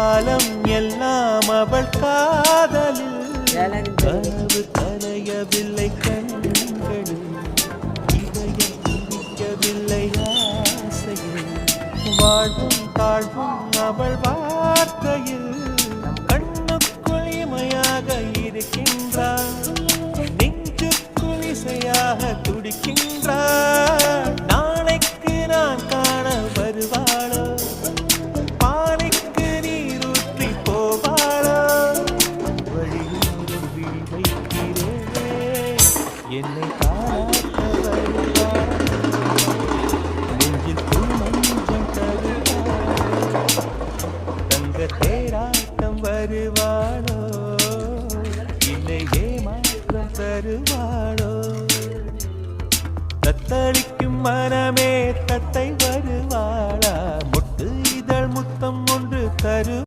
காலம் எல்லாம் அவள் காதலில் கனவு கலையவில்லை கண்களில் இதயம் துடிக்கவில்லை ஆசையில் வாழ்வும் தாழ்வும் அவள் வார்த்தையில் கண்ணுக்குள் இமையாக இருக்கின்றாள் நெஞ்சுக்குள் இசையாக துடிக்கின்றாள் நாளைக்கு நான் காண வருவாளோ பானைக்கு நீரூற்றி போவாளோ வழியோரம் விழி வைக்கிறேன் என்னை காக்க வருவாள் நெஞ்சில் மஞ்சம் தருவாள் தங்க தேராட்டம் வருவாளோ இல்லை ஏமாற்றம் தருவாளோ தத்தளிக்கும் மனமே தத்தை வருவாளா முட்டு இதழ் முத்தம் ஒன்று தரு